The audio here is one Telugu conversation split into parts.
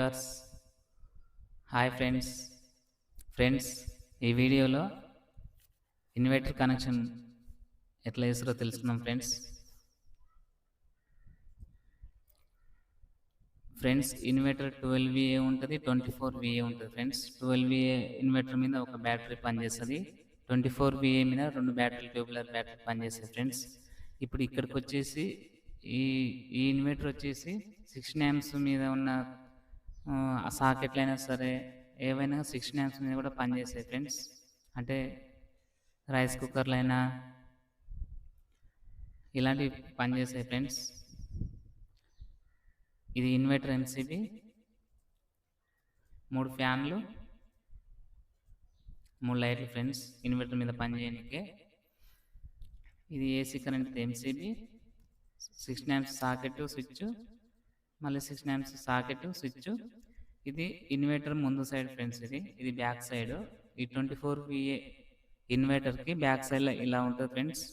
Viewers, hi friends. ఫ్రెండ్స్, ఈ వీడియోలో ఇన్వర్టర్ కనెక్షన్ ఎట్లా చేస్తారో తెలుసుకుందాం ఫ్రెండ్స్. ఇన్వర్టర్ 12VA ఉంటుంది, 24VA ఉంటుంది ఫ్రెండ్స్. 12VA ఇన్వర్టర్ మీద ఒక బ్యాటరీ పనిచేస్తుంది, 24VA మీద 2 బ్యాటరీ ట్యూబ్లర్ బ్యాటరీ పనిచేస్తాయి ఫ్రెండ్స్. ఇప్పుడు ఇక్కడికి వచ్చేసి ఈ ఇన్వర్టర్ వచ్చేసి 16 amps మీద ఉన్న సాకెట్లు అయినా సరే ఏవైనా 16 amps మీద కూడా పనిచేస్తాయి ఫ్రెండ్స్. అంటే రైస్ కుక్కర్లు అయినా ఇలాంటివి పనిచేస్తాయి ఫ్రెండ్స్. ఇది ఇన్వర్టర్ MCB, 3 ఫ్యాన్లు, 3 లైట్లు ఫ్రెండ్స్ ఇన్వర్టర్ మీద పనిచేయడానికే. ఇది AC current MCB, 16 amps socket switch, మళ్ళీ 16 amps సాకెట్ స్విచ్. ఇది ఇన్వర్టర్ ముందు సైడ్ ఫ్రెండ్స్. ఇది బ్యాక్ సైడ్. ఈ 24VA ఇన్వర్టర్కి బ్యాక్ సైడ్లో ఇలా ఉంటుంది ఫ్రెండ్స్.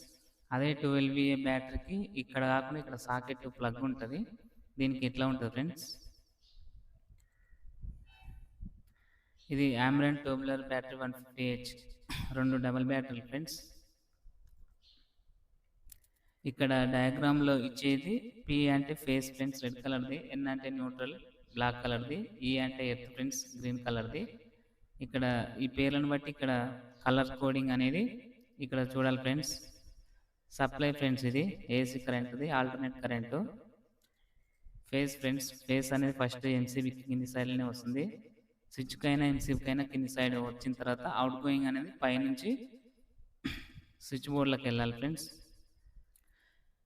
అదే 12VA బ్యాటరీకి ఇక్కడ కాకుండా ఇక్కడ సాకెట్ ప్లగ్ ఉంటుంది, దీనికి ఇట్లా ఉంటుంది ఫ్రెండ్స్. ఇది ఆమ్రెంట్ ట్యూబ్లర్ బ్యాటరీ 150H, 2 డబల్ బ్యాటరీలు ఫ్రెండ్స్. ఇక్కడ డయాగ్రామ్లో ఇచ్చేది P అంటే ఫేస్ ఫ్రెండ్స్, రెడ్ కలర్ది, N అంటే న్యూట్రల్ బ్లాక్ కలర్ది, E అంటే ఎర్త్ ఫ్రెండ్స్, గ్రీన్ కలర్ది. ఇక్కడ ఈ పేర్లను బట్టి ఇక్కడ కలర్ కోడింగ్ అనేది ఇక్కడ చూడాలి ఫ్రెండ్స్. సప్లై ఫ్రెండ్స్, ఇది AC కరెంట్ది, alternate current. Phase friends, phase అనేది ఫస్ట్ MCB కింది సైడ్లోనే వస్తుంది. స్విచ్కైనా MCBకైనా కింది సైడ్ వచ్చిన తర్వాత అవుట్ గోయింగ్ అనేది పైనుంచి స్విచ్ బోర్డ్లోకి వెళ్ళాలి ఫ్రెండ్స్.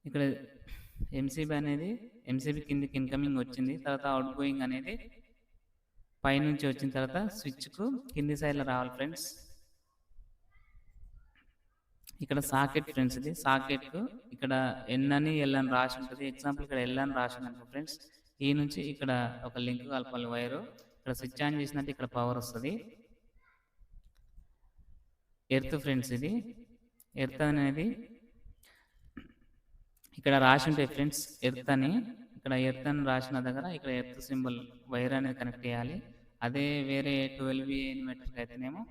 ఇక్కడ MCB కిందికి ఇన్కమింగ్ వచ్చింది, తర్వాత అవుట్ గోయింగ్ అనేది పైనుంచి వచ్చిన తర్వాత స్విచ్కు కింది సైడ్లో రావాలి ఫ్రెండ్స్. ఇక్కడ సాకెట్ ఫ్రెండ్స్, ఇది సాకెట్కు ఇక్కడ N అని L అని రాసి ఉంటుంది. ఎగ్జాంపుల్ ఇక్కడ L అని రాసి ఉంది ఫ్రెండ్స్. ఈ నుంచి ఇక్కడ ఒక లింక్ కలపాలి వైరు. ఇక్కడ స్విచ్ ఆన్ చేసినట్టు ఇక్కడ పవర్ వస్తుంది. ఎర్త్ ఫ్రెండ్స్, ఇది ఎర్త్ అనేది ఇక్కడ రాసి ఉంటాయి ఫ్రెండ్స్. ఎర్త్ అని ఇక్కడ ఎర్త్ అని రాసిన దగ్గర ఇక్కడ ఎర్త్ సింబల్ వైర్ అనేది కనెక్ట్ చేయాలి. అదే వేరే 12VA ఇన్వర్టర్కి అయితేనేమో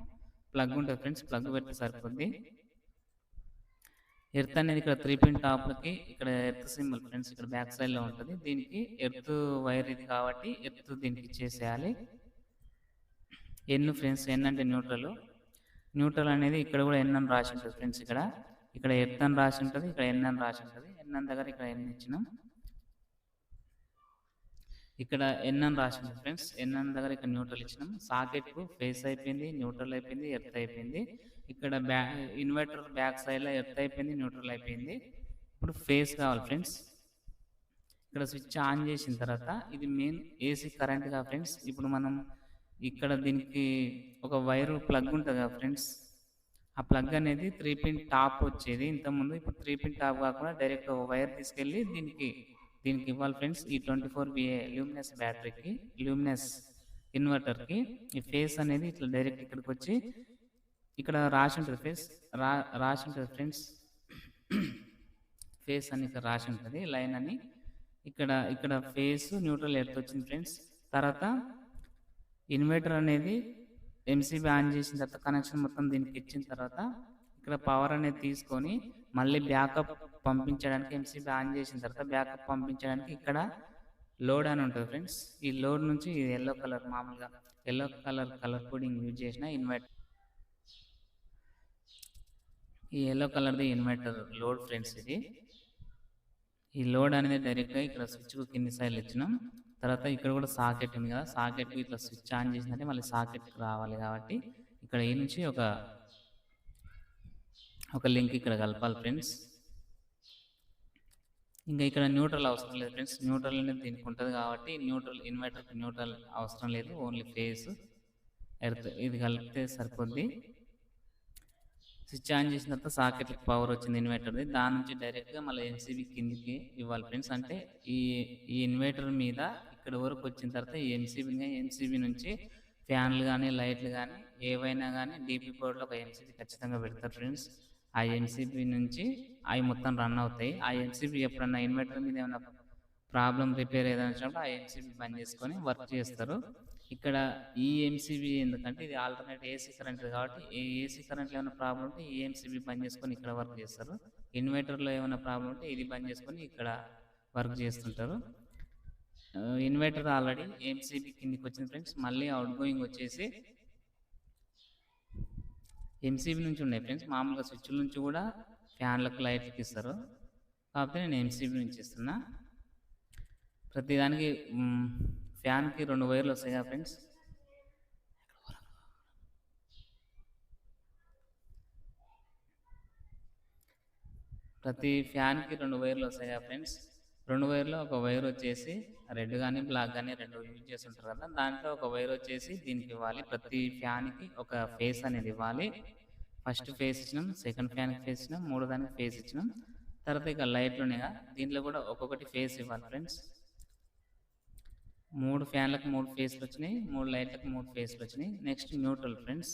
ప్లగ్ ఉంటుంది ఫ్రెండ్స్, ప్లగ్ పెడితే సరిపోద్ది. ఎర్త్ అనేది ఇక్కడ 3 పిన్ టాప్లకి ఇక్కడ ఎర్త్ సింబల్ ఫ్రెండ్స్ ఇక్కడ బ్యాక్ సైడ్లో ఉంటుంది. దీనికి ఎర్త్ వైర్ ఇది కాబట్టి ఎర్త్ దీనికి ఇచ్చేసేయాలి. N ఫ్రెండ్స్, N అంటే న్యూట్రల్ అనేది ఇక్కడ కూడా N అని రాసి ఉంటుంది ఫ్రెండ్స్. ఇక్కడ ఎర్త్ అని రాసి ఉంటుంది, ఇక్కడ N అని రాసి ఉంటుంది. N అని దగ్గర ఇక్కడ N ఇచ్చినాం, ఇక్కడ N అని రాసి ఉంటుంది ఫ్రెండ్స్. N అని దగ్గర ఇక్కడ న్యూట్రల్ ఇచ్చినాం. సాకెట్కు ఫేస్ అయిపోయింది, న్యూట్రల్ అయిపోయింది, ఎర్త్ అయిపోయింది. ఇక్కడ ఇన్వర్టర్ బ్యాక్ సైడ్లో ఎర్త్ అయిపోయింది, న్యూట్రల్ అయిపోయింది. ఇప్పుడు ఫేస్ కావాలి ఫ్రెండ్స్. ఇక్కడ స్విచ్ ఆన్ చేసిన తర్వాత ఇది మెయిన్ AC కరెంట్గా ఫ్రెండ్స్. ఇప్పుడు మనం ఇక్కడ దీనికి ఒక వైరు ప్లగ్ ఉంటుంది కదా ఫ్రెండ్స్, ఆ ప్లగ్ అనేది 3 పిన్ టాప్ వచ్చేది ఇంతకుముందు. ఇప్పుడు 3 పిన్ టాప్ కాకుండా డైరెక్ట్ వైర్ తీసుకెళ్ళి దీనికి ఇవ్వాలి ఫ్రెండ్స్. ఈ 24VA లూమినస్ బ్యాటరీకి, లూమినస్ ఇన్వర్టర్కి ఈ ఫేస్ అనేది ఇట్లా డైరెక్ట్ ఇక్కడికి వచ్చి ఇక్కడ రాసి ఉంటుంది రాసి ఉంటుంది ఫ్రెండ్స్. ఫేస్ అని ఇక్కడ రాసి ఉంటుంది, లైన్ అని. ఇక్కడ ఫేస్ న్యూట్రల్ ఎర్త్ వచ్చింది ఫ్రెండ్స్. తర్వాత ఇన్వర్టర్ అనేది MCB ఆన్ చేసిన తర్వాత కనెక్షన్ మొత్తం దీనికి ఇచ్చిన తర్వాత ఇక్కడ పవర్ అనేది తీసుకొని మళ్ళీ బ్యాకప్ పంపించడానికి MCB ఆన్ చేసిన తర్వాత బ్యాకప్ పంపించడానికి ఇక్కడ లోడ్ అని ఉంటుంది ఫ్రెండ్స్. ఈ లోడ్ నుంచి ఇది ఎల్లో కలర్, మామూలుగా ఎల్లో కలర్ కోడింగ్ యూజ్ చేసిన ఇన్వర్టర్, ఈ ఎల్లో కలర్ది ఇన్వర్టర్ లోడ్ ఫ్రెండ్స్. ఈ లోడ్ అనేది డైరెక్ట్గా ఇక్కడ స్విచ్కు కింది సైడ్ ఇచ్చినాం. తర్వాత ఇక్కడ కూడా సాకెట్ ఉంది కదా, సాకెట్ ఇట్లా స్విచ్ ఆన్ చేసినట్టే మళ్ళీ సాకెట్కి రావాలి కాబట్టి ఇక్కడ ఈ నుంచి ఒక లింక్ ఇక్కడ కలపాలి ఫ్రెండ్స్. ఇంకా ఇక్కడ న్యూట్రల్ అవసరం లేదు ఫ్రెండ్స్. న్యూట్రల్ అనేది దీనికి ఉంటుంది కాబట్టి ఇన్వర్టర్కి న్యూట్రల్ అవసరం లేదు, ఓన్లీ ఫేస్ ఎర్త్ ఇది కలిపితే సరిపోద్ది. స్విచ్ ఆన్ చేసిన తర్వాత సాకెట్కి పవర్ వచ్చింది ఇన్వర్టర్ది, దాని నుంచి డైరెక్ట్గా మళ్ళీ MCB కిందికి ఇవ్వాలి ఫ్రెండ్స్. అంటే ఈ ఇన్వర్టర్ మీద ఇక్కడ వరకు వచ్చిన తర్వాత ఈ MCB నుంచి ఫ్యాన్లు కానీ లైట్లు కానీ ఏవైనా కానీ DP బోర్డులో ఒక MCB ఖచ్చితంగా పెడతారు ఫ్రెండ్స్. ఆ MCB నుంచి అవి మొత్తం రన్ అవుతాయి. ఆ MCB ఎప్పుడన్నా ఇన్వర్టర్ మీద ఏమైనా ప్రాబ్లం రిపేర్ ఏదైనా వచ్చినప్పుడు ఆ ఎంసీబీ బంద్ చేసుకొని వర్క్ చేస్తారు. ఇక్కడ ఈ ఎంసీబీ ఎందుకంటే ఇది ఆల్టర్నేట్ ఏసీ కరెంట్ కాబట్టి ఈ ఏసీ కరెంట్లో ఏమైనా ప్రాబ్లం ఉంటే ఈ ఎంసీబీ బంద్ చేసుకొని ఇక్కడ వర్క్ చేస్తారు. ఇన్వర్టర్లో ఏమైనా ప్రాబ్లం ఉంటే ఇది బంద్ చేసుకొని ఇక్కడ వర్క్ చేస్తుంటారు. ఇన్వర్టర్ ఆల్రెడీ ఎంసీబీ కిందికి వచ్చింది ఫ్రెండ్స్. మళ్ళీ అవుట్ గోయింగ్ వచ్చేసి ఎంసీబీ నుంచి ఉన్నాయి ఫ్రెండ్స్. మామూలుగా స్విచ్ల నుంచి కూడా ఫ్యాన్లకు లైట్లకు ఇస్తారు, కాకపోతే నేను ఎంసీబీ నుంచి ఇస్తున్నా. ప్రతిదానికి ఫ్యాన్కి 2 వైర్లు వస్తాయి కదా ఫ్రెండ్స్. ప్రతి ఫ్యాన్కి 2 వైర్లు వస్తాయి కదా ఫ్రెండ్స్. 2 వైర్లో ఒక వైర్ వచ్చేసి రెడ్ కానీ బ్లాక్ కానీ 2 యూజ్ చేస్తుంటారు కదా, దాంట్లో ఒక వైర్ వచ్చేసి దీనికి ఇవ్వాలి. ప్రతి ఫ్యాన్కి ఒక ఫేస్ అనేది ఇవ్వాలి. ఫస్ట్ ఫేస్ ఇచ్చినాం, సెకండ్ ఫ్యాన్కి ఫేస్ ఇచ్చినాం, మూడో దానికి ఫేస్ ఇచ్చినాం. తర్వాత ఇక లైట్లు ఉన్నాయి కదా, దీంట్లో కూడా ఒక్కొక్కటి ఫేస్ ఇవ్వాలి ఫ్రెండ్స్. 3 ఫ్యాన్లకు 3 ఫేస్లు వచ్చినాయి, 3 లైట్లకు 3 ఫేస్లు వచ్చినాయి. Next neutral friends.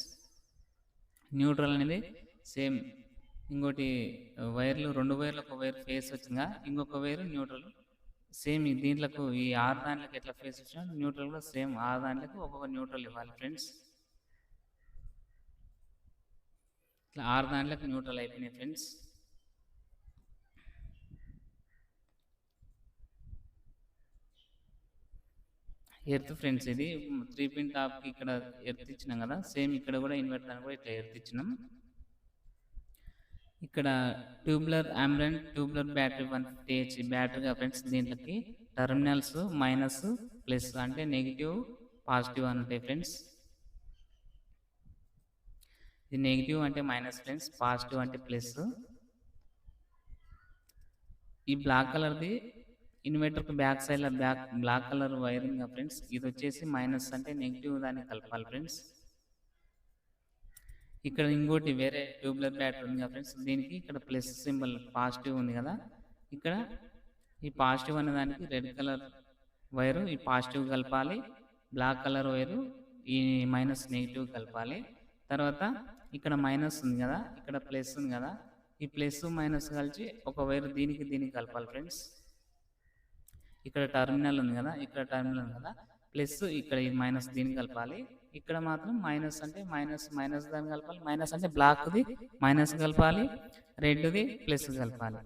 న్యూట్రల్ అనేది సేమ్ ఇంకోటి వైర్లు 2 వైర్లు ఒక వైర్ ఫేస్ వచ్చిందా, ఇంకొక వైర్ న్యూట్రల్ సేమ్. దీంట్లకు ఈ 6 దాంట్లకు ఎట్లా ఫేస్ వచ్చినా న్యూట్రల్ కూడా సేమ్ 6 దాంట్లకు ఒక్కొక్క న్యూట్రల్ ఇవ్వాలి ఫ్రెండ్స్. ఇట్లా 6 దాంట్లకు న్యూట్రల్ అయిపోయినాయి ఫ్రెండ్స్. ఎర్త్ ఫ్రెండ్స్, ఇది 3 పిన్ టాప్కి ఇక్కడ ఎర్త్ ఇచ్చినాం కదా, సేమ్ ఇక్కడ కూడా ఇన్వర్టర్ అని కూడా ఇట్లా ఎర్త్ ఇచ్చినాం. ఇక్కడ tubular ambient tubular battery 150H బ్యాటరీగా ఫ్రెండ్స్. దీంట్లోకి టర్మినల్స్ మైనస్ ప్లస్ అంటే నెగిటివ్ పాజిటివ్ అని ఉంటాయి ఫ్రెండ్స్. ఇది నెగిటివ్ అంటే మైనస్ ఫ్రెండ్స్, పాజిటివ్ అంటే ప్లస్. ఈ బ్లాక్ కలర్ది ఇన్వర్టర్కి బ్యాక్ సైడ్లో బ్లాక్ కలర్ వైరింగ్ ఫ్రెండ్స్. ఇది వచ్చేసి మైనస్ అంటే నెగిటివ్ దాన్ని కలపాలి ఫ్రెండ్స్. ఇక్కడ ఇంకోటి వేరే ట్యూబ్లర్ బ్యాటరీ ఉంది కదా ఫ్రెండ్స్, దీనికి ఇక్కడ ప్లస్ సింబల్ పాజిటివ్ ఉంది కదా, ఇక్కడ ఈ పాజిటివ్ అనే దానికి రెడ్ కలర్ వైరు ఈ పాజిటివ్ కలపాలి, బ్లాక్ కలర్ వైరు ఈ మైనస్ నెగిటివ్ కలపాలి. తర్వాత ఇక్కడ మైనస్ ఉంది కదా, ఇక్కడ ప్లస్ ఉంది కదా, ఈ ప్లస్ మైనస్ కలిసి ఒక వైరు దీనికి కలపాలి ఫ్రెండ్స్. ఇక్కడ టర్మినల్ ఉంది కదా, ఇక్కడ టర్మినల్ ఉంది కదా, ప్లస్ ఇక్కడ ఈ మైనస్ దీనికి కలపాలి. ఇక్కడ మాత్రం మైనస్ అంటే మైనస్ దాన్ని కలపాలి, మైనస్ అంటే బ్లాక్ది మైనస్ కలపాలి, రెడ్ది ప్లస్ కలపాలి.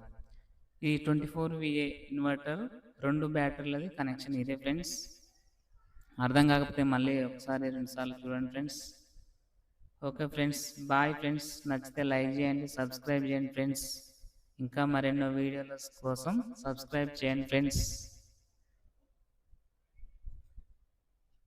ఈ 24VA ఇన్వర్టర్ 2 బ్యాటరీలది కనెక్షన్ ఇదే ఫ్రెండ్స్. అర్థం కాకపోతే మళ్ళీ ఒకసారి 2 సార్లు చూడండి friends. Okay friends, bye friends. నచ్చితే లైక్ చేయండి, సబ్స్క్రైబ్ చేయండి ఫ్రెండ్స్. ఇంకా మరెన్నో వీడియోల కోసం సబ్స్క్రైబ్ చేయండి ఫ్రెండ్స్.